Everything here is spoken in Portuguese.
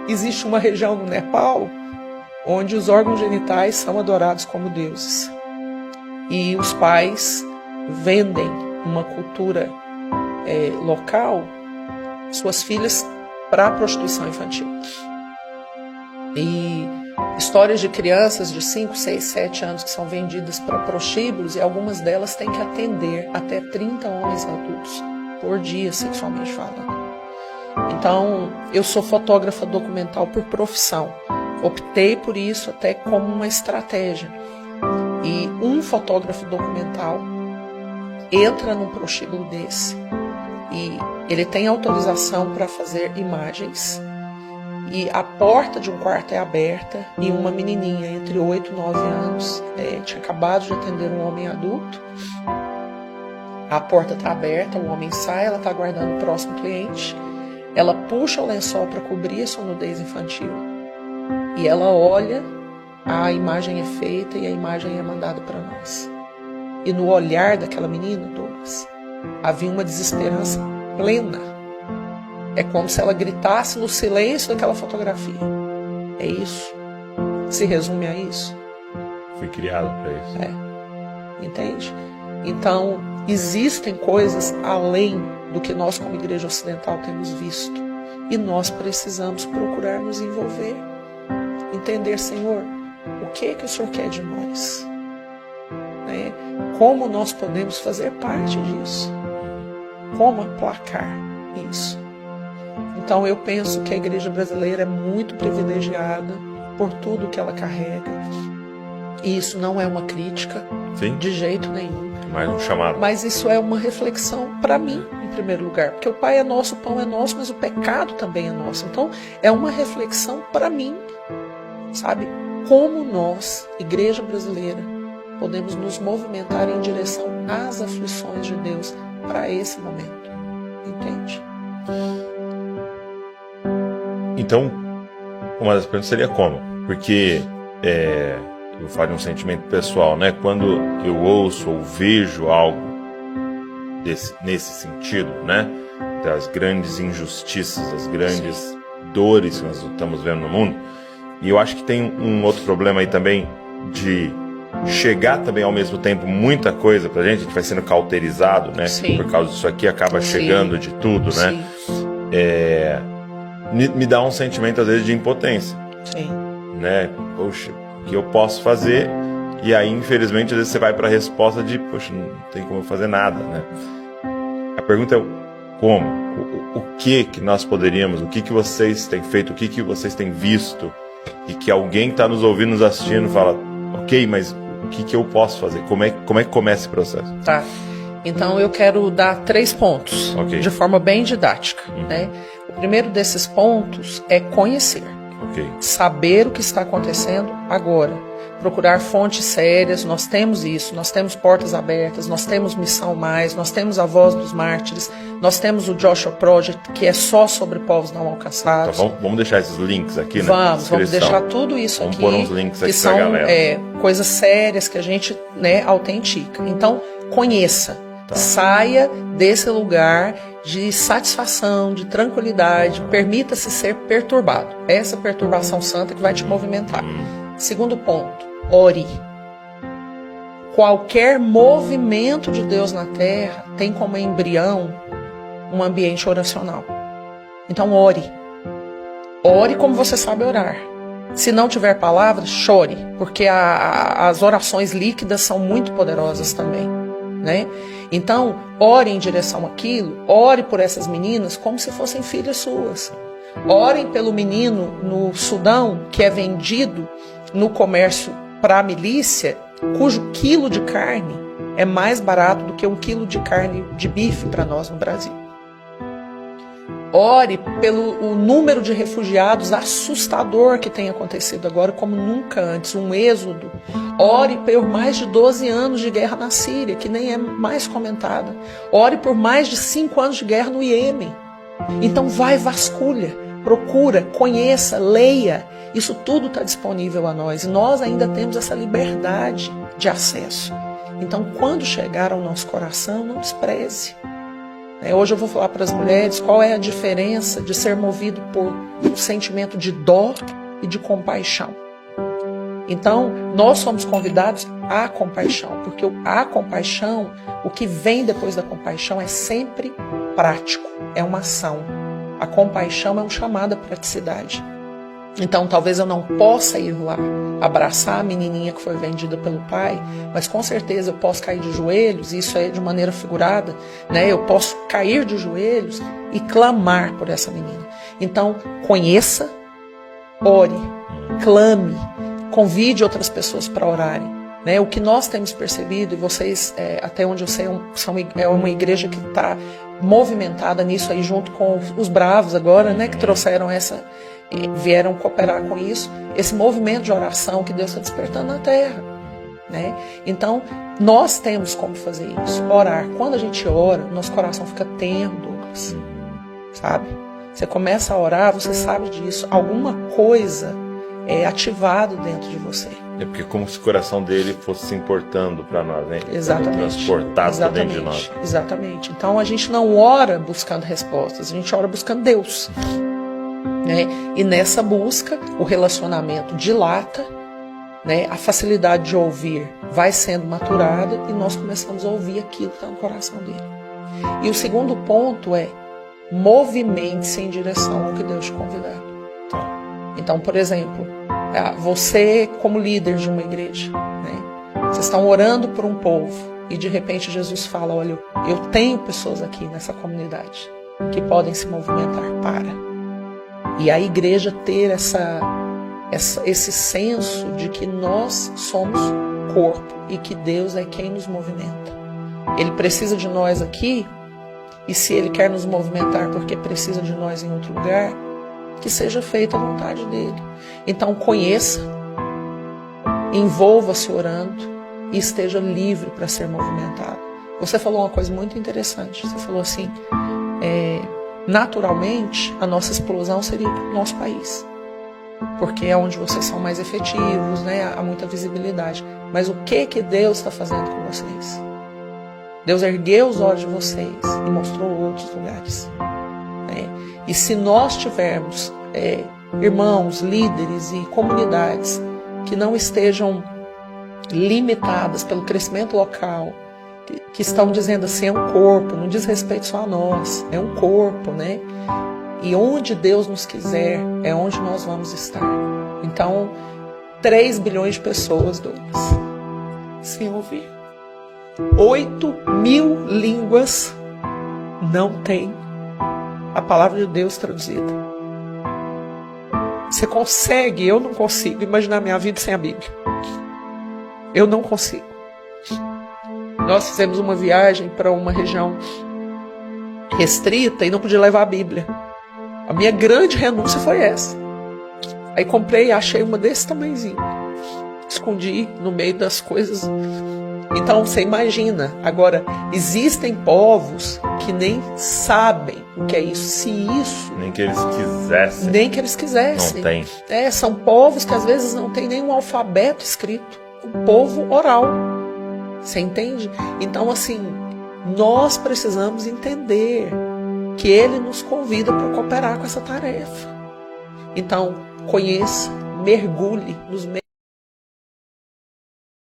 existe uma região no Nepal onde os órgãos genitais são adorados como deuses. E os pais vendem uma cultura local suas filhas para a prostituição infantil. E histórias de crianças de 5, 6, 7 anos que são vendidas para prostíbulos, e algumas delas têm que atender até 30 homens adultos por dia, sexualmente falando. Então, eu sou fotógrafa documental por profissão. Optei por isso até como uma estratégia. E um fotógrafo documental entra num prostíbulo desse e ele tem autorização para fazer imagens, e a porta de um quarto é aberta e uma menininha entre 8 e 9 anos tinha acabado de atender um homem adulto. A porta está aberta, o homem sai, ela está aguardando o próximo cliente, ela puxa o lençol para cobrir a sua nudez infantil e ela olha, a imagem é feita e a imagem é mandada para nós. E no olhar daquela menina, Douglas, havia uma desesperança plena. É como se ela gritasse no silêncio daquela fotografia. É isso. Se resume a isso. Fui criado para isso. Entende? Então, existem coisas além do que nós como Igreja Ocidental temos visto. E nós precisamos procurar nos envolver. Entender, Senhor, o que o Senhor quer de nós? Como nós podemos fazer parte disso? Como aplacar isso? Então eu penso que a igreja brasileira é muito privilegiada por tudo que ela carrega. E isso não é uma crítica. Sim. De jeito nenhum. Mais um chamado. Mas isso é uma reflexão para mim, em primeiro lugar. Porque o Pai é nosso, o pão é nosso, mas o pecado também é nosso. Então é uma reflexão para mim. Sabe? Como nós, igreja brasileira, podemos nos movimentar em direção às aflições de Deus para esse momento. Entende? Então, uma das perguntas seria como? Porque eu falo de um sentimento pessoal, né? Quando eu ouço ou vejo algo nesse sentido, né? Das grandes injustiças, das grandes dores que nós estamos vendo no mundo. E eu acho que tem um outro problema aí também de chegar também ao mesmo tempo muita coisa pra gente, a gente vai sendo cauterizado, né? Sim. Por causa disso aqui acaba chegando de tudo, né? Me dá um sentimento às vezes de impotência. Sim. Né? Poxa, o que eu posso fazer? E aí, infelizmente, às vezes você vai para a resposta de, poxa, não tem como fazer nada, né? A pergunta é como? O que nós poderíamos, o que vocês têm feito, o que vocês têm visto, e que alguém está nos ouvindo, nos assistindo, fala, ok, mas o que eu posso fazer? Como é que começa esse processo? Tá. Então eu quero dar 3 pontos, de forma bem didática, né? O primeiro desses pontos é conhecer. Saber o que está acontecendo agora. Procurar fontes sérias, nós temos isso, nós temos Portas Abertas, nós temos Missão Mais, nós temos a Voz dos Mártires, nós temos o Joshua Project, que é só sobre povos não alcançados. Então, vamos deixar esses links aqui, né? Vamos deixar tudo isso aqui, pôr uns links aqui que são pra galera. Coisas sérias que a gente, autentica. Então, conheça, saia desse lugar de satisfação, de tranquilidade, permita-se ser perturbado. Essa perturbação santa que vai te movimentar. Segundo ponto, ore. Qualquer movimento de Deus na terra tem como embrião um ambiente oracional. Então ore. Ore como você sabe orar. Se não tiver palavras, chore, porque as orações líquidas são muito poderosas também, né? Então, ore em direção àquilo, ore por essas meninas como se fossem filhas suas. Orem pelo menino no Sudão que é vendido no comércio para a milícia, cujo quilo de carne é mais barato do que 1 quilo de carne de bife para nós no Brasil. Ore pelo número de refugiados assustador que tem acontecido agora, como nunca antes, um êxodo. Ore por mais de 12 anos de guerra na Síria, que nem é mais comentada. Ore por mais de 5 anos de guerra no Iêmen. Então vai, vasculha, procura, conheça, leia. Isso tudo está disponível a nós e nós ainda temos essa liberdade de acesso. Então, quando chegar ao nosso coração, não despreze. Hoje eu vou falar para as mulheres qual é a diferença de ser movido por um sentimento de dó e de compaixão. Então, nós somos convidados à compaixão, porque a compaixão, o que vem depois da compaixão é sempre prático, é uma ação. A compaixão é um chamado à praticidade. Então, talvez eu não possa ir lá abraçar a menininha que foi vendida pelo pai, mas com certeza eu posso cair de joelhos, e isso é de maneira figurada, né? Eu posso cair de joelhos e clamar por essa menina. Então, conheça, ore, clame, convide outras pessoas para orarem. O que nós temos percebido, e vocês, até onde eu sei, é uma igreja que está movimentada nisso aí, junto com os bravos agora, que trouxeram vieram cooperar com isso, esse movimento de oração que Deus está despertando na terra. Então, nós temos como fazer isso, orar. Quando a gente ora, nosso coração fica tenro, Douglas, sabe? Você começa a orar, você sabe disso, alguma coisa é ativado dentro de você. É porque como se o coração dele fosse se importando para nós, né? Exatamente. Transportado dentro de nós. Exatamente. Então a gente não ora buscando respostas, a gente ora buscando Deus. E nessa busca, o relacionamento dilata, a facilidade de ouvir vai sendo maturada e nós começamos a ouvir aquilo que está no coração dele. E o segundo ponto é movimente-se em direção ao que Deus te convidar. Então, por exemplo, você como líder de uma igreja, vocês estão orando por um povo e de repente Jesus fala, olha, eu tenho pessoas aqui nessa comunidade que podem se movimentar para. E a igreja ter esse senso de que nós somos corpo e que Deus é quem nos movimenta. Ele precisa de nós aqui, e se Ele quer nos movimentar porque precisa de nós em outro lugar, que seja feita a vontade dele. Então conheça, envolva-se orando e esteja livre para ser movimentado. Você falou uma coisa muito interessante. Você falou assim, naturalmente a nossa explosão seria para o nosso país, porque é onde vocês são mais efetivos, há muita visibilidade. Mas o que Deus está fazendo com vocês? Deus ergueu os olhos de vocês e mostrou outros lugares. E se nós tivermos irmãos, líderes e comunidades que não estejam limitadas pelo crescimento local, que estão dizendo assim, é um corpo, não diz respeito só a nós, é um corpo, E onde Deus nos quiser, é onde nós vamos estar. Então, 3 bilhões de pessoas, Douglas, sem ouvir. 8.000 línguas não tem a palavra de Deus traduzida. Você consegue, eu não consigo imaginar minha vida sem a Bíblia. Eu não consigo. Nós fizemos uma viagem para uma região restrita e não podia levar a Bíblia. A minha grande renúncia foi essa. Aí comprei e achei uma desse tamanhozinho. Escondi no meio das coisas. Então você imagina. Agora, existem povos que nem sabem o que é isso. Se isso... Nem que eles quisessem. Nem que eles quisessem. Não tem. São povos que às vezes não tem nenhum alfabeto escrito. Um povo oral. Você entende? Então, assim, nós precisamos entender que Ele nos convida para cooperar com essa tarefa. Então, conheça, mergulhe nos meios